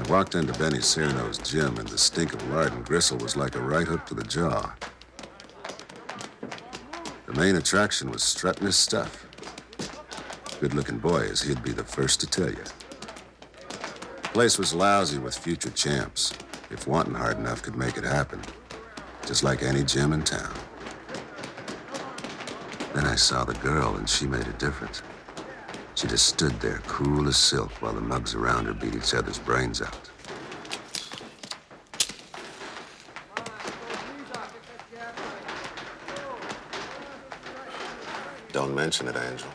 I walked into Benny Sirano's gym, and the stink of lard and gristle was like a right hook to the jaw. The main attraction was strutting his stuff. Good-looking boy, as he'd be the first to tell you. The place was lousy with future champs, if wanting hard enough could make it happen, just like any gym in town. Then I saw the girl, and she made a difference. She just stood there, cool as silk, while the mugs around her beat each other's brains out. Don't mention it, Angel.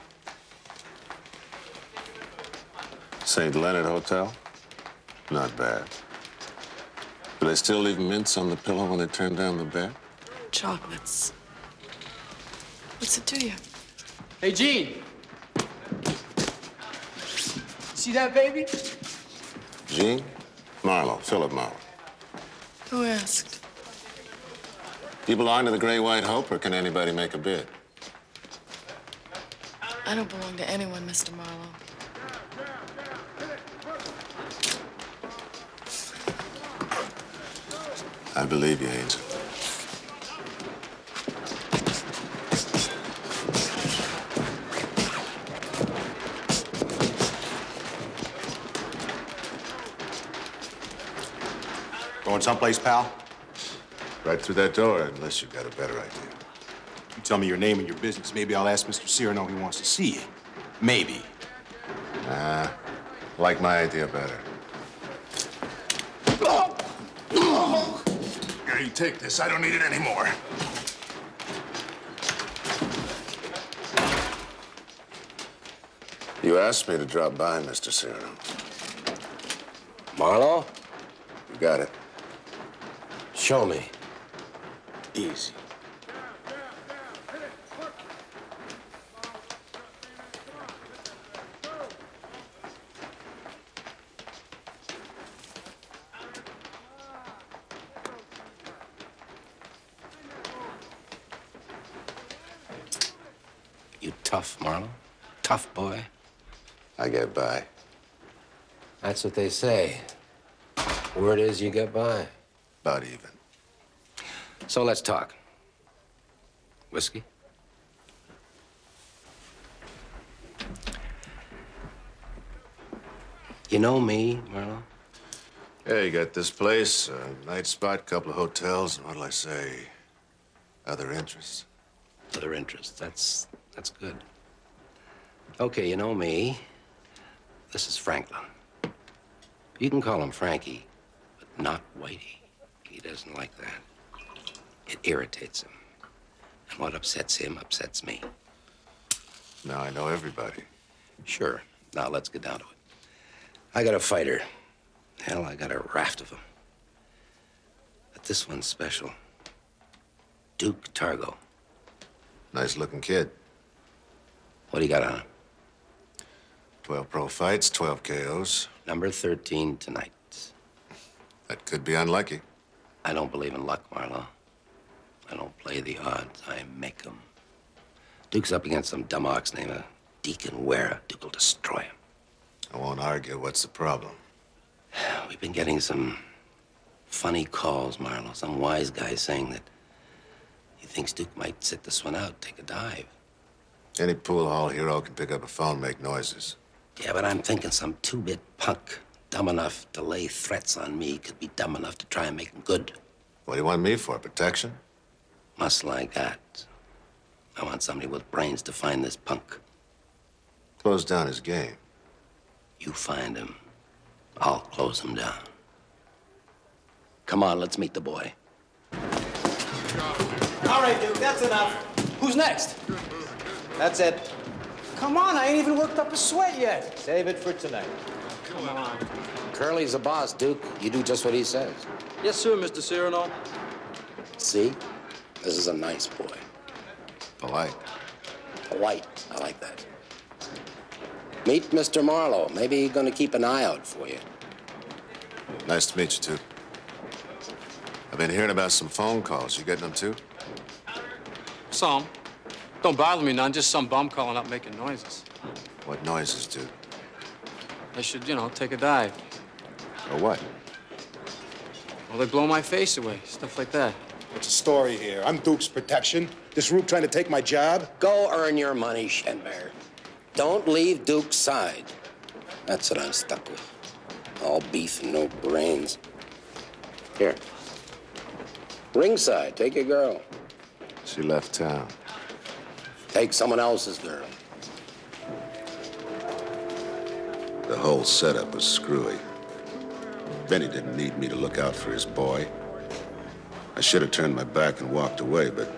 St. Leonard Hotel? Not bad. Do they still leave mints on the pillow when they turn down the bed? Chocolates. What's it to you? Hey, Gene. See that baby? Gene? Marlowe, Philip Marlowe. Who asked? Do you belong to the Gray White Hope, or can anybody make a bid? I don't belong to anyone, Mr. Marlowe. I believe you, Angel. Going someplace, pal? Right through that door, unless you've got a better idea. You tell me your name and your business. Maybe I'll ask Mr. Cyrano if he wants to see you. Maybe. I like my idea better. Here, you take this. I don't need it anymore. You asked me to drop by, Mr. Cyrano. Marlowe? You got it. Show me. Easy. You tough, Marlowe? Tough boy? I get by. That's what they say. Word is you get by. About even. So let's talk. Whiskey? You know me, Marlowe? Yeah, you got this place, a night spot, couple of hotels, and what'll I say? Other interests. Other interests. That's good. Okay, you know me. This is Franklin. You can call him Frankie, but not Whitey. He doesn't like that. It irritates him. And what upsets him upsets me. Now I know everybody. Sure. Now let's get down to it. I got a fighter. Hell, I got a raft of them. But this one's special. Duke Targo. Nice-looking kid. What do you got on him? 12 pro fights, 12 KOs. Number 13 tonight. That could be unlucky. I don't believe in luck, Marlowe. I don't play the odds. I make them. Duke's up against some dumb ox named Deacon Ware. Duke will destroy him. I won't argue. What's the problem? We've been getting some funny calls, Marlowe. Some wise guy saying that he thinks Duke might sit this one out, take a dive. Any pool hall hero can pick up a phone, make noises. Yeah, but I'm thinking some two-bit punk, dumb enough to lay threats on me, could be dumb enough to try and make them good. What do you want me for, protection? Must like that. I want somebody with brains to find this punk. Close down his game. You find him, I'll close him down. Come on, let's meet the boy. All right, Duke, that's enough. Who's next? That's it. Come on, I ain't even worked up a sweat yet. Save it for tonight. Come on. Curly's the boss, Duke. You do just what he says. Yes, sir, Mr. Cyrano. See? This is a nice boy. Polite. Polite. I like that. Meet Mr. Marlowe. Maybe he's gonna keep an eye out for you. Nice to meet you, too. I've been hearing about some phone calls. You getting them, too? Some. Don't bother me none, just some bum calling up making noises. What noises, dude? I should, take a dive. Or what? Well, they blow my face away, stuff like that. What's the story here? I'm Duke's protection. This Rook trying to take my job? Go earn your money, Shenbear. Don't leave Duke's side. That's what I'm stuck with. All beef and no brains. Here. Ringside, take your girl. She left town. Take someone else's girl. The whole setup was screwy. Benny didn't need me to look out for his boy. I should have turned my back and walked away, but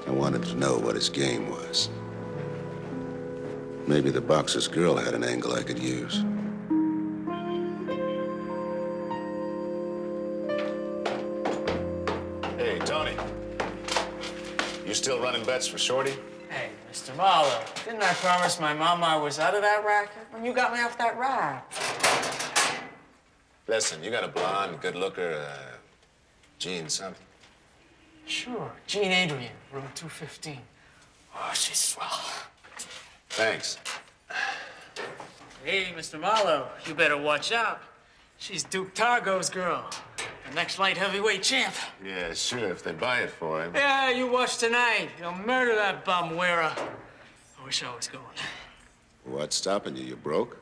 I wanted to know what his game was. Maybe the boxer's girl had an angle I could use. Hey, Tony. You still running bets for Shorty? Hey, Mr. Marlowe, didn't I promise my mama I was out of that racket when you got me off that ride? Listen, you got a blonde, good looker, Jean something? Sure, Jean Adrian, room 215. Oh, she's swell. Thanks. Hey, Mr. Marlowe, you better watch out. She's Duke Targo's girl, the next light heavyweight champ. Yeah, sure, if they buy it for him. Yeah, you watch tonight. He'll murder that bum wearer. I wish I was going. What's stopping you? You broke?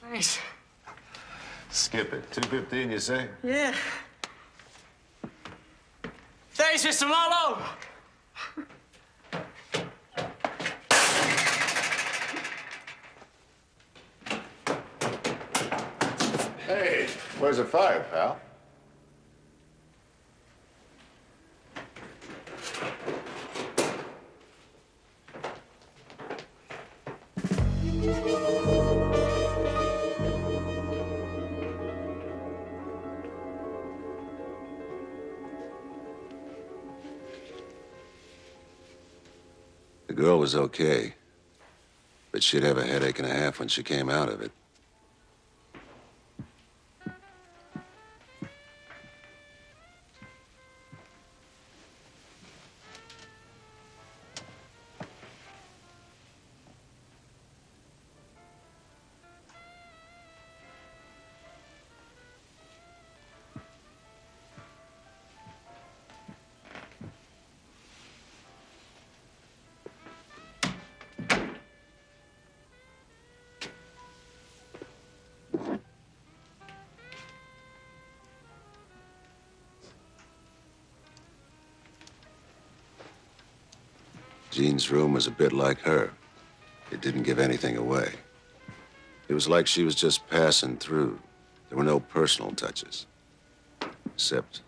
Thanks. Skip it. 215, you say? Yeah. Thanks, Mr. Marlowe. Hey, where's the fire, pal? The girl was okay, but she'd have a headache and a half when she came out of it. Jean's room was a bit like her. It didn't give anything away. It was like she was just passing through. There were no personal touches, except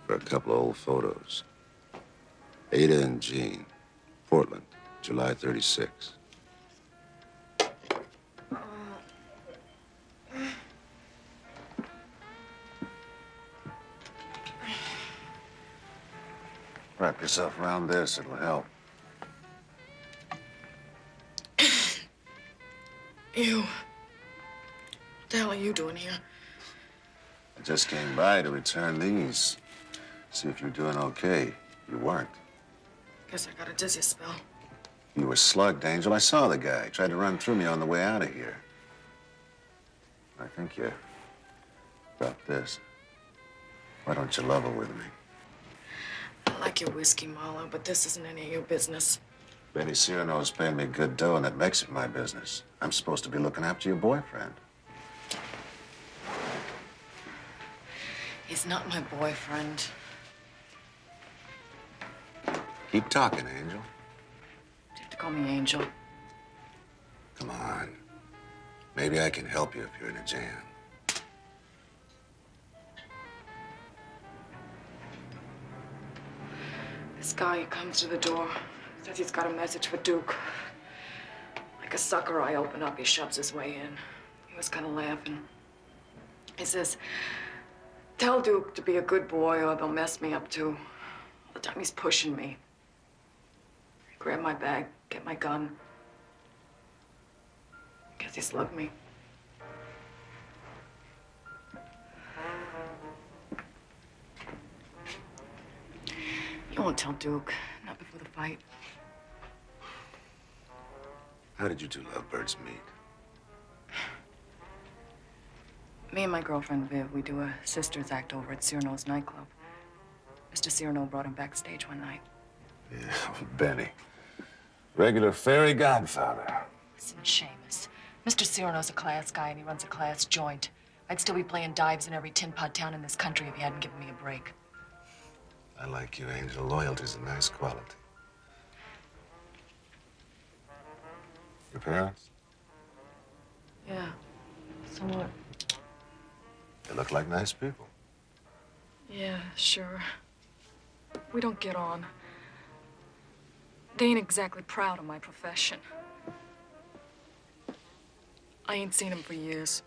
for a couple of old photos. Ada and Jean, Portland, July 36. Wrap yourself around this, it'll help. You. What the hell are you doing here? I just came by to return these. See if you're doing okay. You weren't. Guess I got a dizzy spell. You were slugged, Angel. I saw the guy. He tried to run through me on the way out of here. I think you got this. Why don't you level with me? I like your whiskey, Marlowe, but this isn't any of your business. Benny Sirano's paying me good dough, and that makes it my business. I'm supposed to be looking after your boyfriend. He's not my boyfriend. Keep talking, Angel. You have to call me Angel. Come on. Maybe I can help you if you're in a jam. This guy who comes to the door says he's got a message for Duke. Like a sucker I open up, he shoves his way in. He was kind of laughing. He says, tell Duke to be a good boy or they'll mess me up too. All the time he's pushing me. I grab my bag, get my gun. Guess he slugged me. won't tell Duke. Not before the fight. How did you two lovebirds meet? Me and my girlfriend, Viv, we do a sisters act over at Sirano's nightclub. Mr. Sirano brought him backstage one night. Yeah, Benny. Regular fairy godfather. Listen, Seamus. Mr. Cyrano's a class guy and he runs a class joint. I'd still be playing dives in every tin-pot town in this country if he hadn't given me a break. I like you, Angel. Loyalty's a nice quality. Your parents? Yeah, somewhat. They look like nice people. Yeah, sure. We don't get on. They ain't exactly proud of my profession. I ain't seen him for years.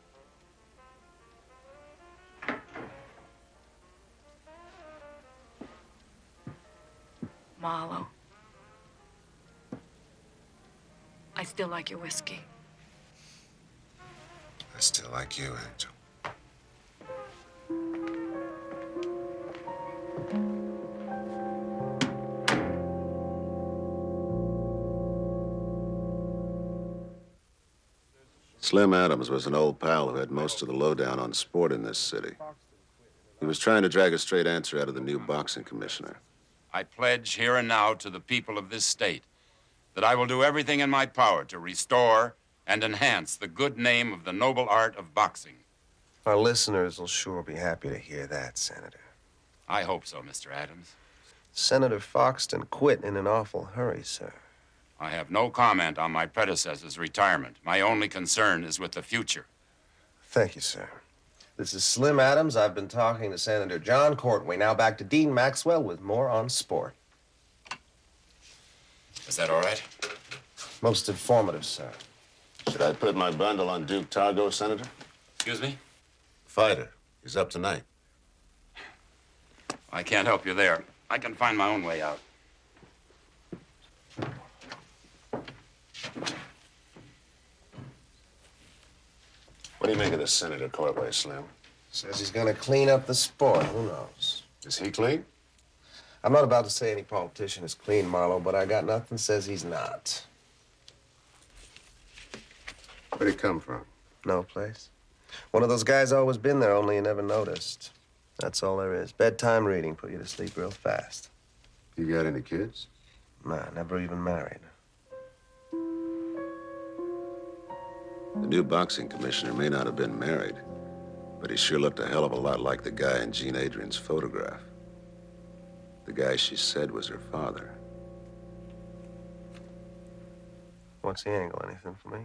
Marlowe. I still like your whiskey. I still like you, Angel. Slim Adams was an old pal who had most of the lowdown on sport in this city. He was trying to drag a straight answer out of the new boxing commissioner. I pledge here and now to the people of this state that I will do everything in my power to restore and enhance the good name of the noble art of boxing. Our listeners will sure be happy to hear that, Senator. I hope so, Mr. Adams. Senator Foxton quit in an awful hurry, sir. I have no comment on my predecessor's retirement. My only concern is with the future. Thank you, sir. This is Slim Adams. I've been talking to Senator John Courtway. Now back to Dean Maxwell with more on sport. Is that all right? Most informative, sir. Should I put my bundle on Duke Targo, Senator? Excuse me? Fighter. He's up tonight. I can't help you there. I can find my own way out. What do you make of this Senator Courtway, Slim? Says he's gonna clean up the sport. Who knows? Is he clean? I'm not about to say any politician is clean, Marlowe, but I got nothing says he's not. Where'd he come from? No place. One of those guys always been there, only you never noticed. That's all there is. Bedtime reading, put you to sleep real fast. You got any kids? Nah, never even married. The new boxing commissioner may not have been married, but he sure looked a hell of a lot like the guy in Jean Adrian's photograph. The guy she said was her father. What's the angle? Anything for me?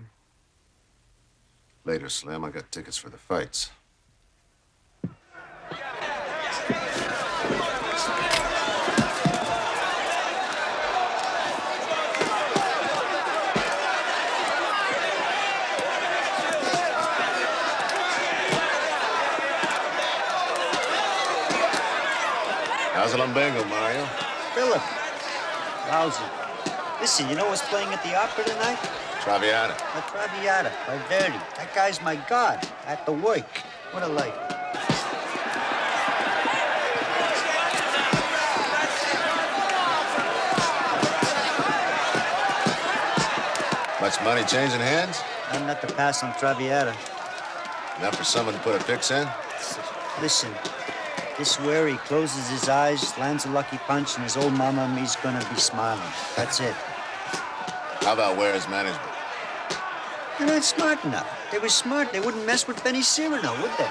Later, Slim. I got tickets for the fights. How's the lumbago, Mario? Philip. Lousy. Listen, you know what's playing at the opera tonight? Traviata. La Traviata by Verdi. That guy's my god. At the work. What a light. Much money changing hands? I'm not to pass on Traviata. Enough for someone to put a fix in? Listen, this where he closes his eyes, lands a lucky punch, and his old mama and me's gonna be smiling. That's it. How about Ware's management? They're not smart enough. If they were smart, they wouldn't mess with Benny Cyrano, would they?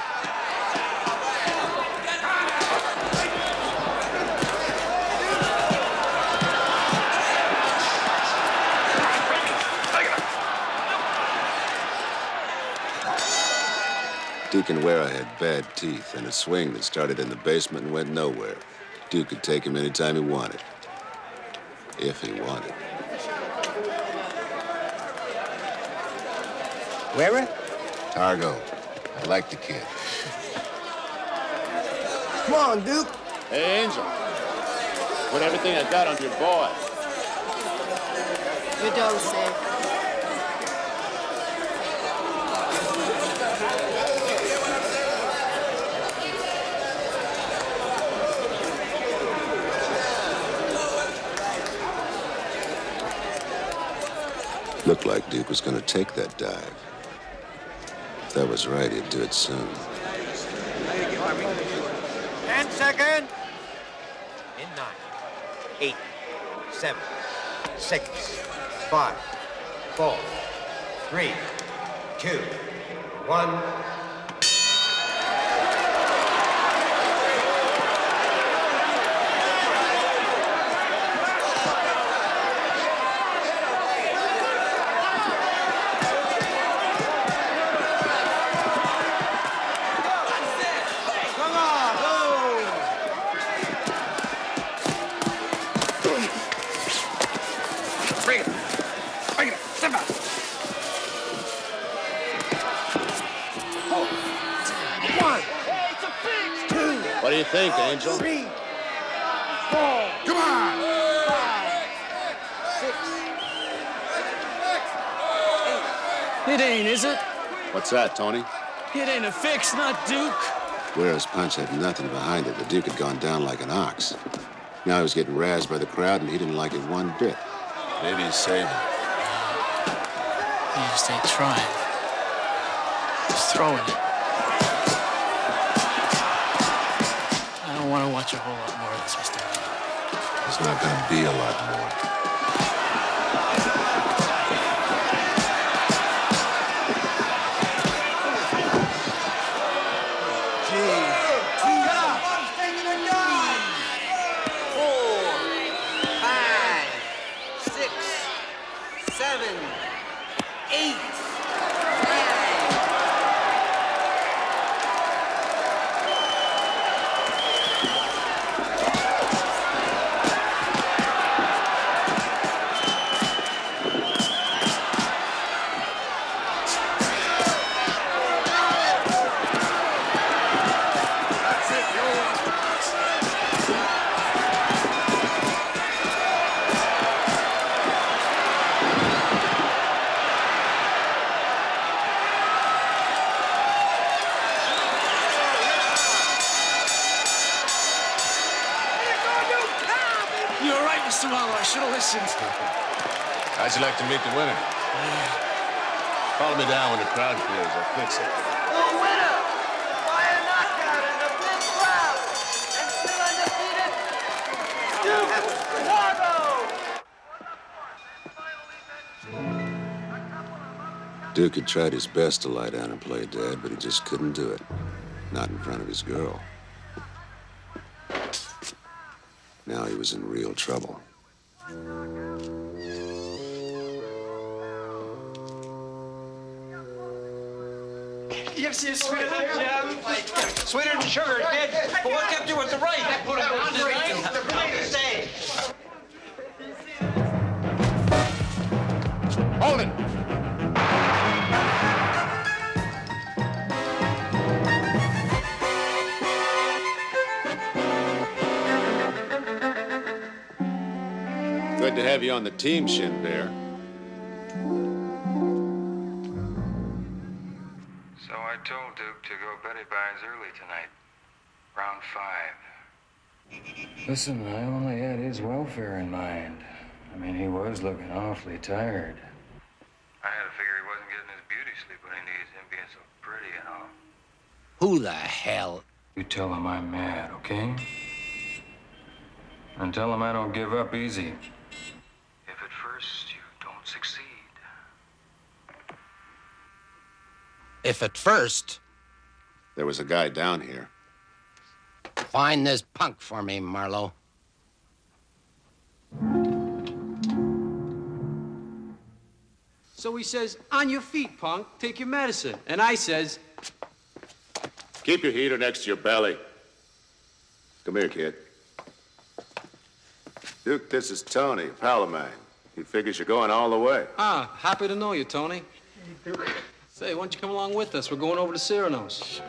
Deacon Ware had bad teeth and a swing that started in the basement and went nowhere. Duke could take him anytime he wanted. If he wanted. Where? Targo. I like the kid. Come on, Duke. Hey, Angel. Put everything I got on your boy. Your dough's safe. looked like Duke was going to take that dive. If that was right, he'd do it soon. 10 seconds. In 9, 8, 7, 6, 5, 4, 3, 2, 1. What do you think, Angel? 3, 4. Come on! 5, 6. It ain't, is it? What's that, Tony? It ain't a fix, not Duke. Guerra's punch had nothing behind it. The Duke had gone down like an ox. Now he was getting razzed by the crowd, and he didn't like it one bit. Maybe he's saving. He just ain't trying. He's throwing it. I don't want to watch a whole lot more of this, Mr. There's not going to be a lot more. Mr. Marlowe, I should have listened. How'd you like to meet the winner? Follow me down when the crowd clears. I'll fix it. The winner by a knockout in the big crowd and still undefeated, Duke Marlowe. Duke had tried his best to lie down and play dead, but he just couldn't do it. Not in front of his girl. Now he was in real trouble. Yes, sweeter than jam. Sweeter than sugar, kid. But what kept you at the right? I put him on the right. Stay. Hold it! Good to have you on the team, Shin Bear. So I told Duke to go Betty Bynes early tonight. Round 5. Listen, I only had his welfare in mind. I mean, he was looking awfully tired. I had to figure he wasn't getting his beauty sleep when he needs him being so pretty and all. Who the hell? You tell him I'm mad, okay? And tell him I don't give up easy. If at first you don't succeed. If at first... There was a guy down here. Find this punk for me, Marlowe. So he says, on your feet, punk, take your medicine. And I says... Keep your heater next to your belly. Come here, kid. Duke, this is Tony, a pal of mine. He figures you're going all the way. Ah, happy to know you, Tony. Hey, Duke. Say, why don't you come along with us? We're going over to Sirano's.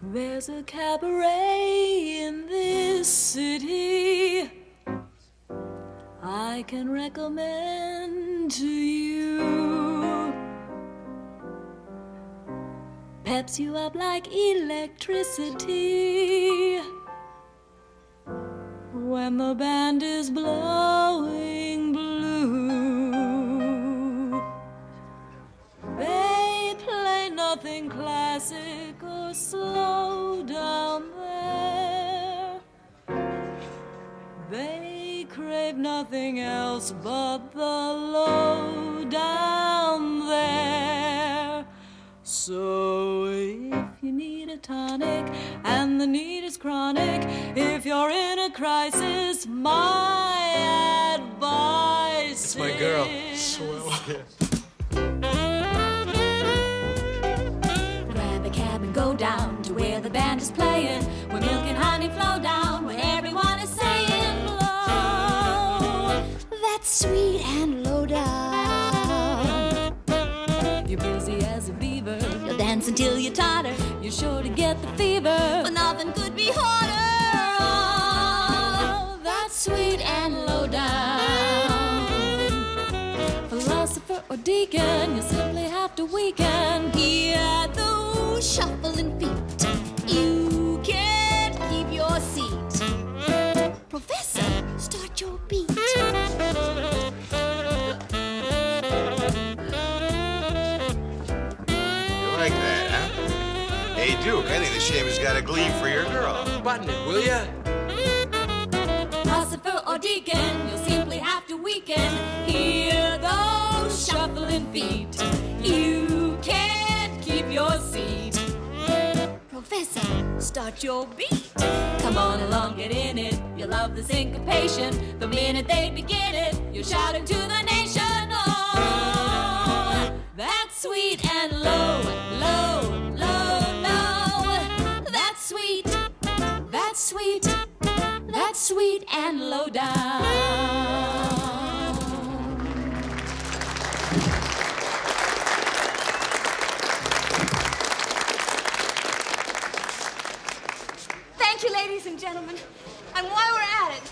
There's a cabaret in this city I can recommend to you. Peps you up like electricity when the band is blowing blue. They play nothing classic or slow down there. They crave nothing else but the low down there. So if you need a tonic and the need is chronic, if you're in a crisis, my advice That's my girl. is... Swell. Grab a cab and go down to where the band is playing, where milk and honey flow down, where everyone is saying, blow, that's sweet and low down. You're busy as a beaver, you'll dance until you're totter, you're sure to get the fever, but nothing could be harder. Oh, that's sweet and low down. Philosopher or deacon, you simply have to weaken. Hear those shuffling feet, you can't keep your seat. Professor, start your beat. Like that, huh? Hey, Duke, I think the shaver's got a gleam for your girl. Button it, will ya? Philosopher or deacon, you'll simply have to weaken. Hear those shuffling feet, you can't keep your seat. Professor, start your beat. Come on along, get in it. You love the syncopation. The minute they begin it, you're shouting to the nation. Oh, that's sweet and low, low, low, low. That's sweet, that's sweet, that's sweet and low down. Thank you, ladies and gentlemen. And while we're at it,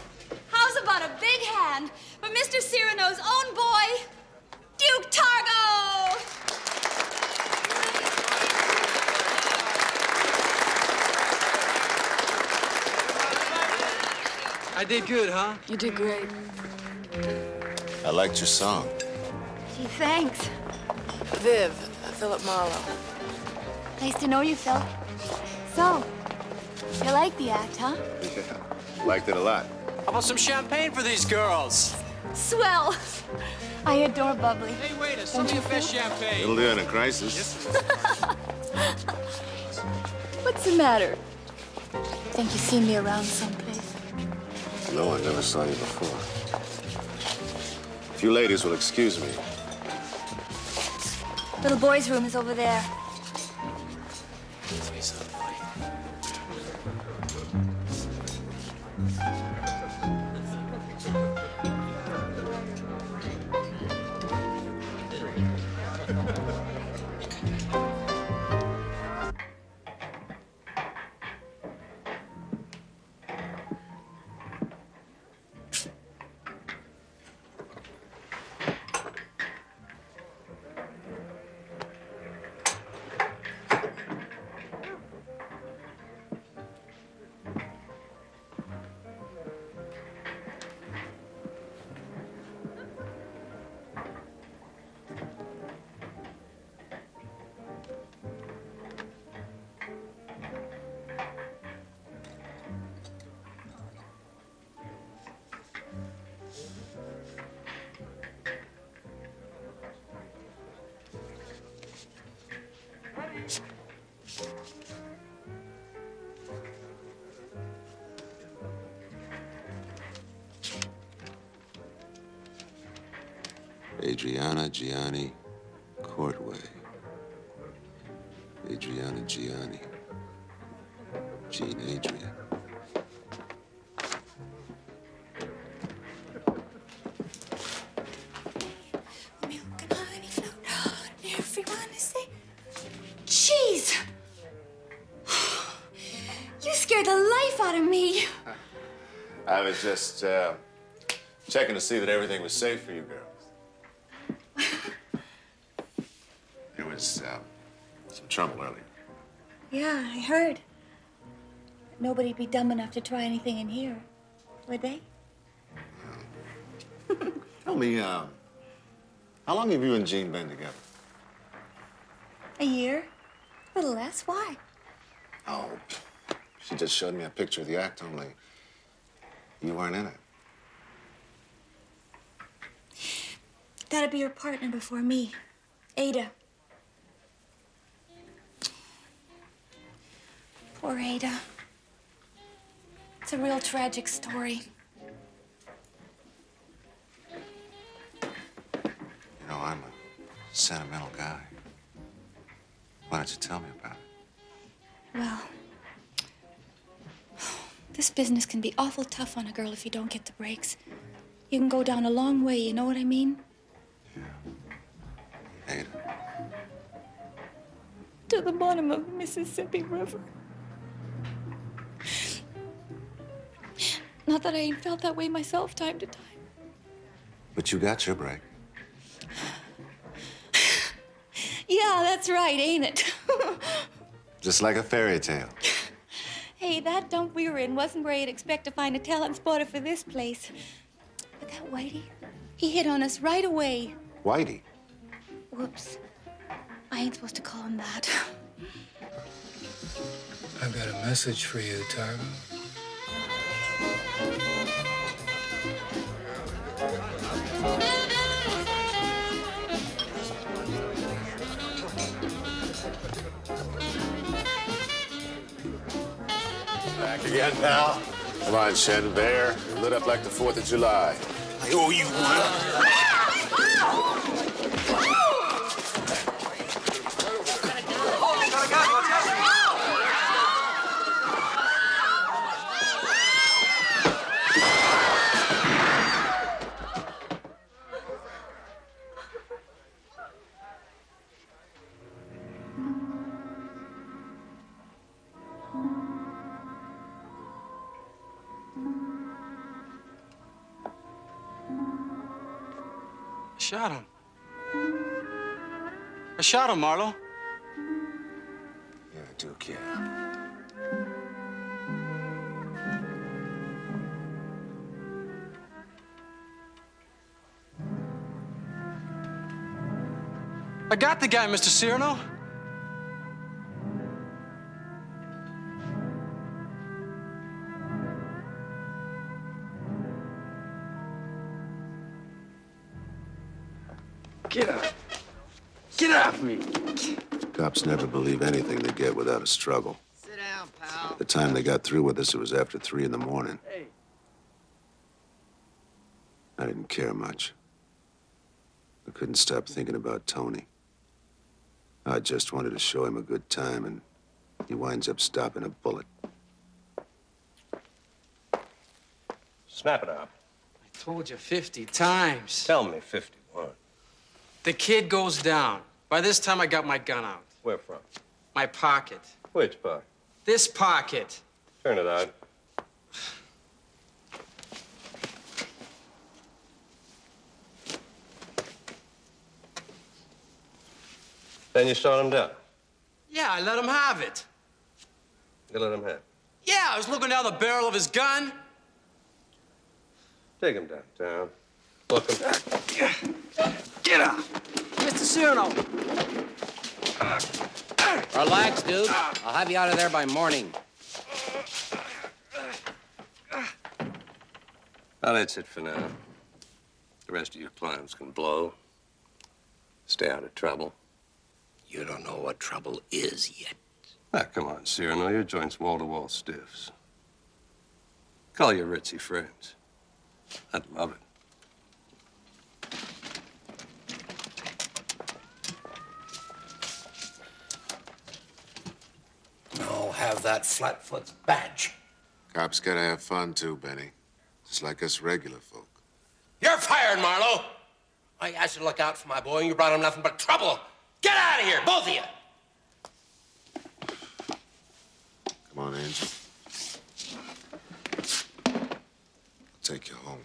how's about a big hand for Mr. Cyrano's own boy, Duke Targo? I did good, huh? You did great. I liked your song. Gee, thanks. Viv, Philip Mарлоу. Nice to know you, Phil. So, you like the act, huh? Yeah, liked it a lot. How about some champagne for these girls? Swell. I adore bubbly. Hey, waiter, some of your best champagne. It'll do in a crisis. What's the matter? Think you seen me around someplace? No, I never saw you before. If you ladies will excuse me. Little boy's room is over there. Adriana Gianni Courtway. Adriana Gianni. Jean Adrian. Milk and honey float on, everyone is saying, jeez! You scared the life out of me. I was just checking to see that everything was safe for you girls. There was some trouble earlier. Yeah, I heard. Nobody'd be dumb enough to try anything in here. Would they? Tell me, how long have you and Jean been together? A year? A little less. Why? Oh, she just showed me a picture of the act, only you weren't in it. That'd be her partner before me, Ada. Poor Ada. It's a real tragic story. You know, I'm a sentimental guy. Why don't you tell me about it? Well, this business can be awful tough on a girl if you don't get the breaks. You can go down a long way, you know what I mean? Yeah. Ada. To the bottom of the Mississippi River. Not that I ain't felt that way myself time to time. But you got your break. Yeah, that's right, ain't it? Just like a fairy tale. Hey, that dump we were in wasn't where you'd expect to find a talent spotter for this place. But that Whitey, he hit on us right away. Whitey? Whoops. I ain't supposed to call him that. I've got a message for you, Targo. Back again, pal. Come on, Shen Bear. You're lit up like the 4th of July. I owe you one. Shot him. I shot him, Marlowe. Yeah, Duke, yeah. I got the guy, Mr. Cyrano. Get up. Get off me. Cops never believe anything they get without a struggle. Sit down, pal. The time they got through with us, it was after 3 in the morning. Hey. I didn't care much. I couldn't stop thinking about Tony. I just wanted to show him a good time, and he winds up stopping a bullet. Snap it up. I told you 50 times. Tell me 51. The kid goes down. By this time, I got my gun out. Where from? My pocket. Which pocket? This pocket. Turn it out. Then you shot him down? Yeah, I let him have it. You let him have it? Yeah, I was looking down the barrel of his gun. Take him downtown. Look him. Get up! Mr. Cyrano! Relax, dude. I'll have you out of there by morning. Well, that's it for now. The rest of your plans can blow. Stay out of trouble. You don't know what trouble is yet. Ah, come on, Cyrano. Your joint's wall-to-wall stiffs. Call your ritzy friends. I'd love it. No, have that Flatfoot's badge. Cops gotta have fun, too, Benny. Just like us regular folk. You're fired, Marlowe. I asked you to look out for my boy, and you brought him nothing but trouble. Get out of here, both of you. Come on, Angel. I'll take you home.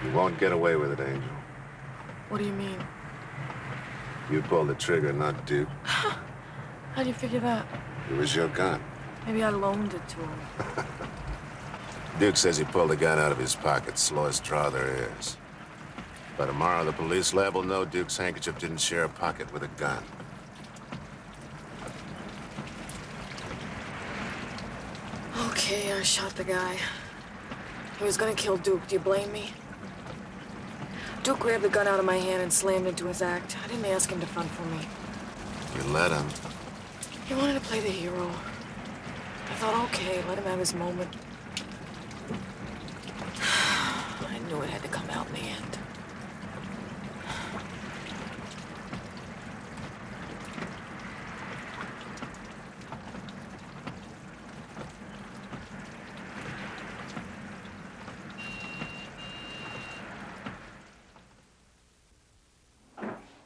You won't get away with it, Angel. What do you mean? You pulled the trigger, not Duke. How do you figure that? It was your gun. Maybe I loaned it to him. Duke says he pulled the gun out of his pocket. Slowest draw there is. By tomorrow, the police lab will know Duke's handkerchief didn't share a pocket with a gun. Okay, I shot the guy. He was gonna kill Duke. Do you blame me? Duke grabbed the gun out of my hand and slammed into his act. I didn't ask him to front for me. You let him. He wanted to play the hero. I thought, okay, let him have his moment. I knew it had to come out in the end.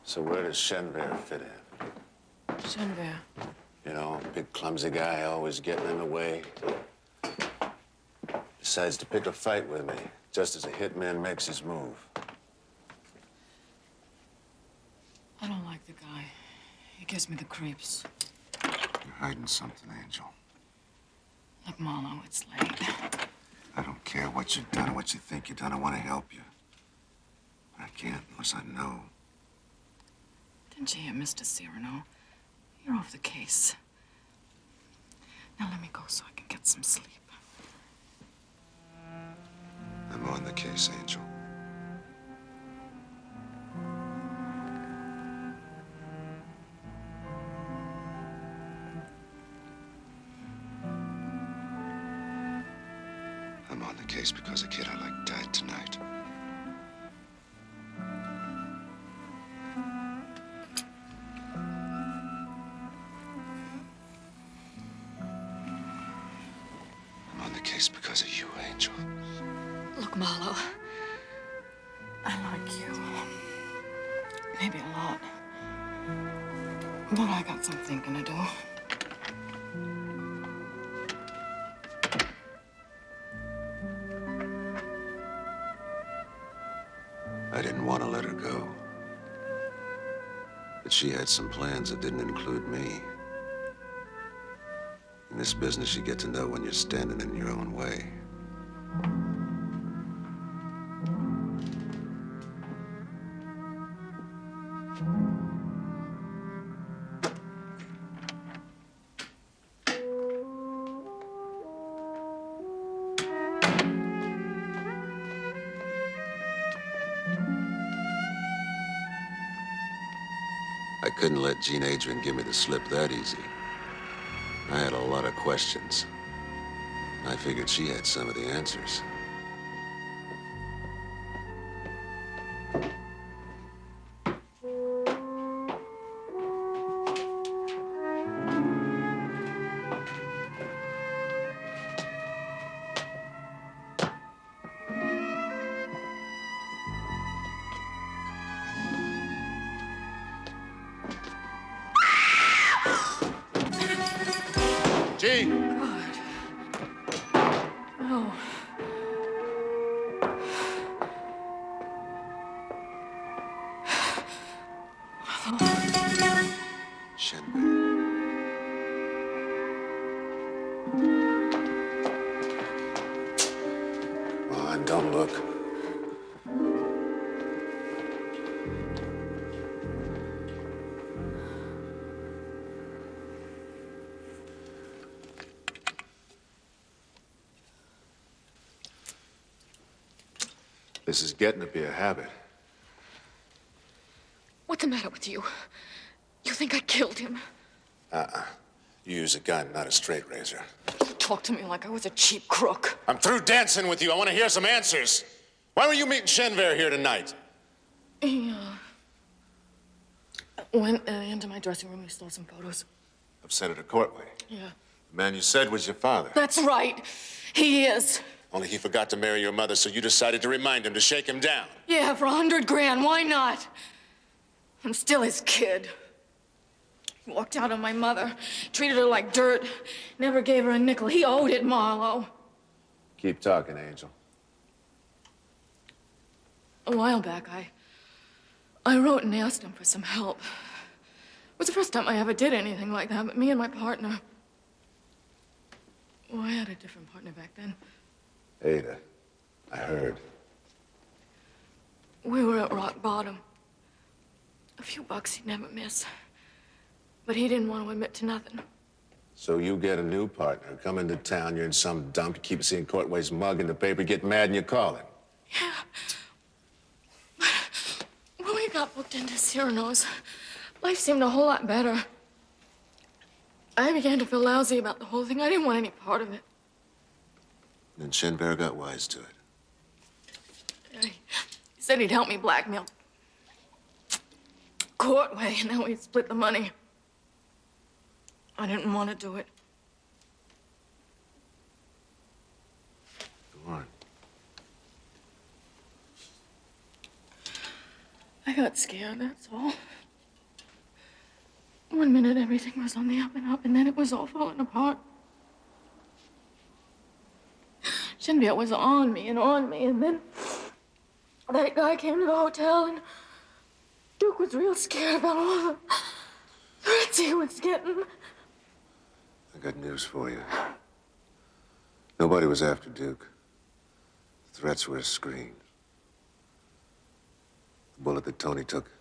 So where does Shenver fit in? Shenver? You know, big clumsy guy, always getting in the way. Decides to pick a fight with me, just as a hitman makes his move. I don't like the guy. He gives me the creeps. You're hiding something, Angel. Look, Marlowe, it's late. I don't care what you've done or what you think you've done. I want to help you. But I can't unless I know. Didn't you hear Mr. Cyrano? You're off the case. Now let me go so I can get some sleep. I'm on the case, Angel. I'm on the case because a kid I like died tonight. Because of you, Angel. Look, Marlowe, I like you. Maybe a lot. But I got some thinking to do. I didn't want to let her go. But she had some plans that didn't include me. In this business, you get to know when you're standing in your own way. I couldn't let Gene Adrian give me the slip that easy. I had a lot of questions. I figured she had some of the answers. Gene! God. Oh. Come on, don't look. This is getting to be a habit. What's the matter with you? You think I killed him? You use a gun, not a straight razor. You talk to me like I was a cheap crook. I'm through dancing with you. I want to hear some answers. Why were you meeting Shenver here tonight? He, went into my dressing room. He stole some photos. Of Senator Courtway? Yeah. The man you said was your father. That's right. He is. Only he forgot to marry your mother, so you decided to remind him to shake him down. Yeah, for $100 grand. Why not? I'm still his kid. He walked out on my mother, treated her like dirt, never gave her a nickel. He owed it, Marlowe. Keep talking, Angel. A while back, I wrote and asked him for some help. It was the first time I ever did anything like that, but me and my partner... Well, I had a different partner back then. Ada, I heard. We were at rock bottom. A few bucks he'd never miss. But he didn't want to admit to nothing. So you get a new partner, come into town, you're in some dump, you keep seeing Courtway's mug in the paper, get mad and you call him. Yeah. When we got booked into Sirano's, life seemed a whole lot better. I began to feel lousy about the whole thing. I didn't want any part of it. Then Shinbear got wise to it. He said he'd help me blackmail Courtway, and then we'd split the money. I didn't want to do it. Go on. I got scared, that's all. One minute everything was on the up, and then it was all falling apart. Shinbear was on me, and then that guy came to the hotel, and Duke was real scared about all the threats he was getting. I got news for you. Nobody was after Duke. The threats were a screen. The bullet that Tony took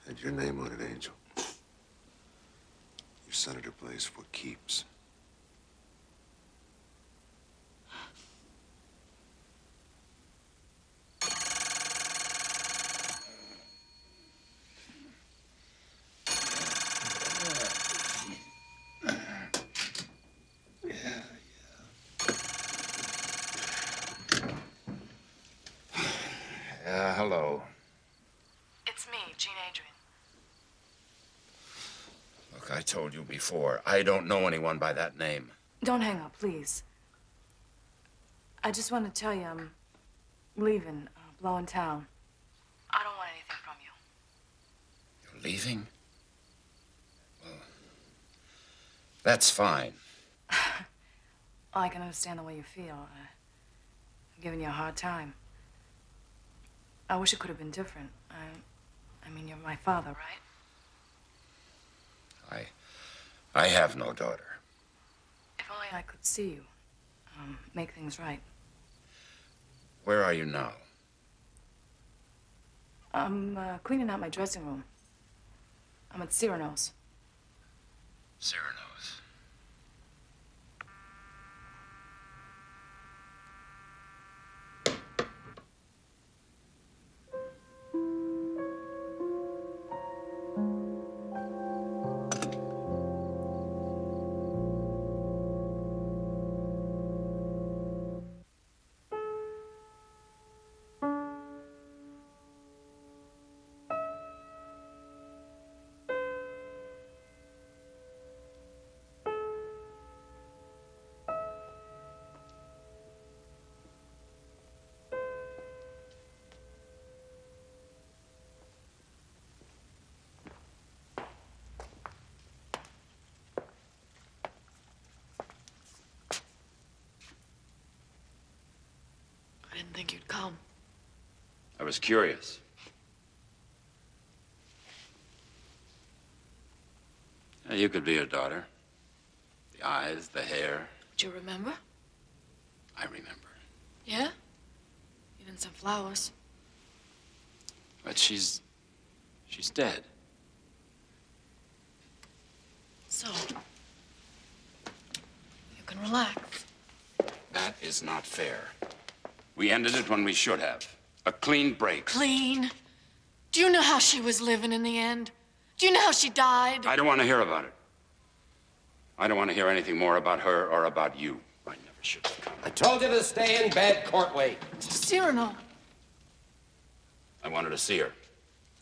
had your name on it, Angel. Your senator plays for keeps. Hello. It's me, Jean Adrian. Look, I told you before, I don't know anyone by that name. Don't hang up, please. I just want to tell you I'm leaving, blowing town. I don't want anything from you. You're leaving? Well, that's fine. I can understand the way you feel. I'm giving you a hard time. I wish it could have been different. I mean, you're my father, right? I have no daughter. If only I could see you, make things right. Where are you now? I'm cleaning out my dressing room. I'm at Sirano's. Sirano's. I didn't think you'd come. I was curious. You could be her daughter. The eyes, the hair. Do you remember? I remember. Yeah? Even some flowers. But she's dead. So, you can relax. That is not fair. We ended it when we should have. A clean break. Clean? Do you know how she was living in the end? Do you know how she died? I don't want to hear about it. I don't want to hear anything more about her or about you. I never should have come. I told you to stay in bed, Courtway. Mr. Cyrano. I wanted to see her.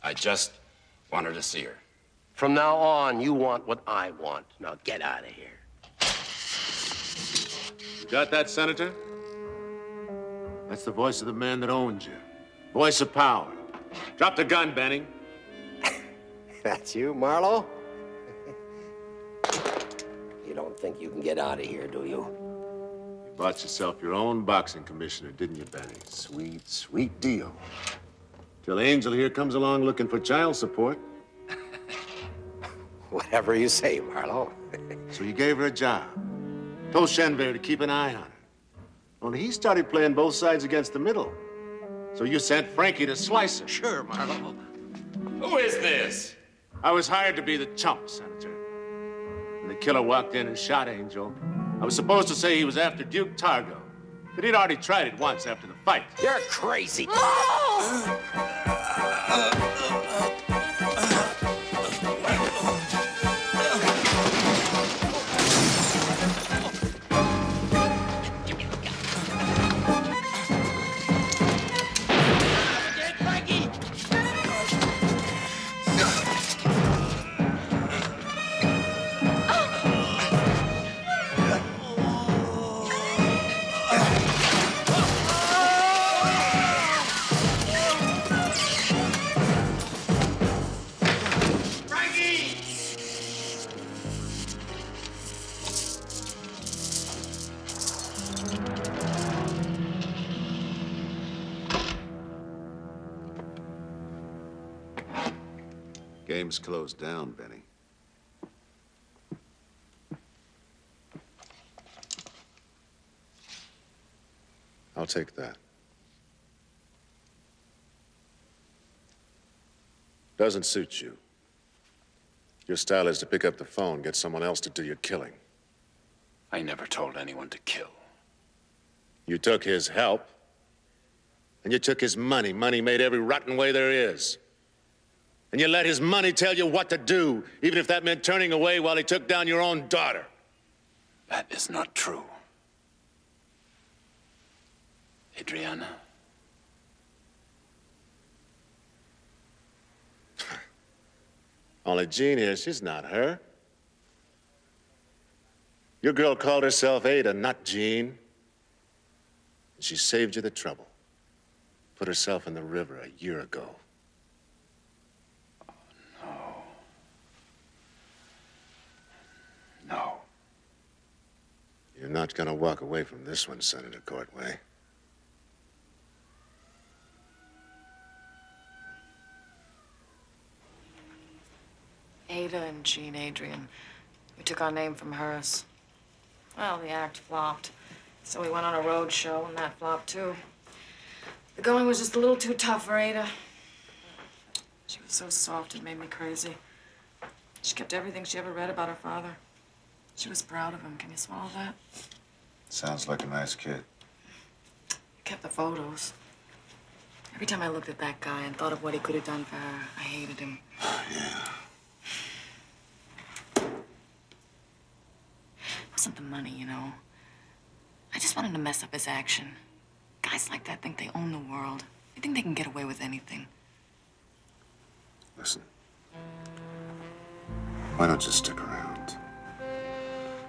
I just wanted to see her. From now on, you want what I want. Now get out of here. You got that, Senator? That's the voice of the man that owns you. Voice of power. Drop the gun, Benning. That's you, Marlowe? You don't think you can get out of here, do you? You bought yourself your own boxing commissioner, didn't you, Benny? Sweet, sweet deal. Till Angel here comes along looking for child support. Whatever you say, Marlowe. So you gave her a job. Told Shenver to keep an eye on her. Only he started playing both sides against the middle. So you sent Frankie to slice her. Sure, Marlowe. Who is this? I was hired to be the chump, Senator. When the killer walked in and shot Angel, I was supposed to say he was after Duke Targo. But he'd already tried it once after the fight. You're crazy. Game's closed down, Benny. I'll take that. Doesn't suit you. Your style is to pick up the phone, get someone else to do your killing. I never told anyone to kill. You took his help, and you took his money. Money made every rotten way there is. And you let his money tell you what to do, even if that meant turning away while he took down your own daughter. That is not true. Adriana. Only Jean here, she's not her. Your girl called herself Ada, not Jean. She saved you the trouble. Put herself in the river a year ago. No. You're not gonna walk away from this one, Senator Courtway. Ada and Jean Adrian. We took our name from hers. Well, the act flopped. So we went on a road show, and that flopped, too. The going was just a little too tough for Ada. She was so soft, it made me crazy. She kept everything she ever read about her father. She was proud of him. Can you swallow that? Sounds like a nice kid. He kept the photos. Every time I looked at that guy and thought of what he could have done for her, I hated him. Yeah. It wasn't the money, you know. I just wanted to mess up his action. Guys like that think they own the world. They think they can get away with anything. Listen. Why don't you stick around?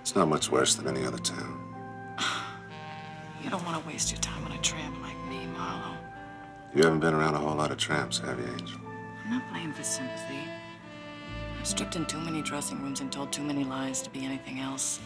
It's not much worse than any other town. You don't want to waste your time on a tramp like me, Marlowe. You haven't been around a whole lot of tramps, have you, Angel? I'm not playing for sympathy. I've stripped in too many dressing rooms and told too many lies to be anything else.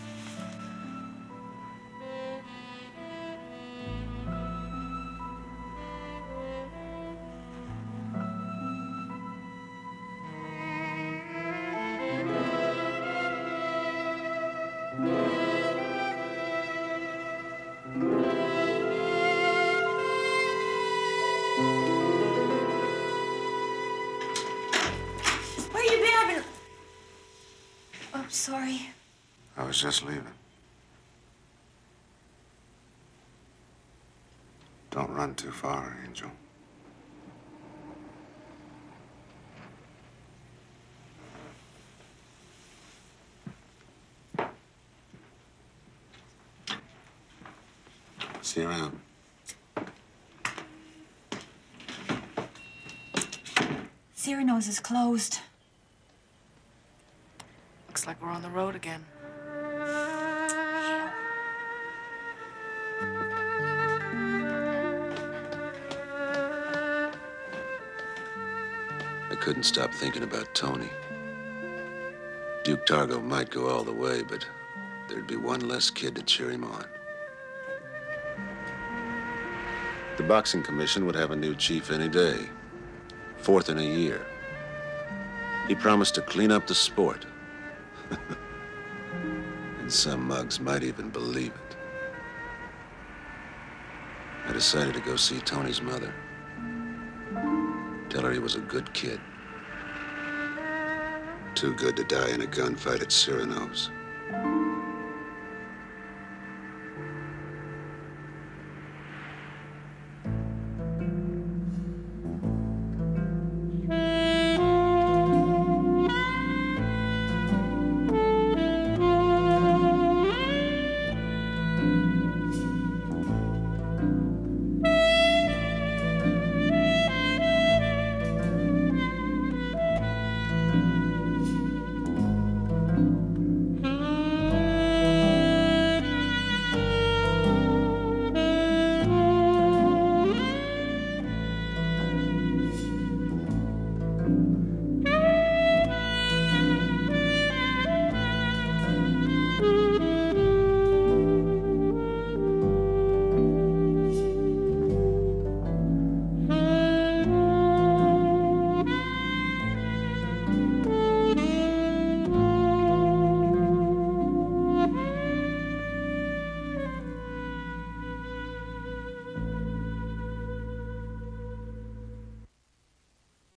Sorry. I was just leaving. Don't run too far, Angel. See you around. Sirano's is closed. Looks like we're on the road again. I couldn't stop thinking about Tony. Duke Targo might go all the way, but there'd be one less kid to cheer him on. The boxing commission would have a new chief any day. 4th in a year. He promised to clean up the sport. And some mugs might even believe it. I decided to go see Tony's mother. Tell her he was a good kid. Too good to die in a gunfight at Sirano's.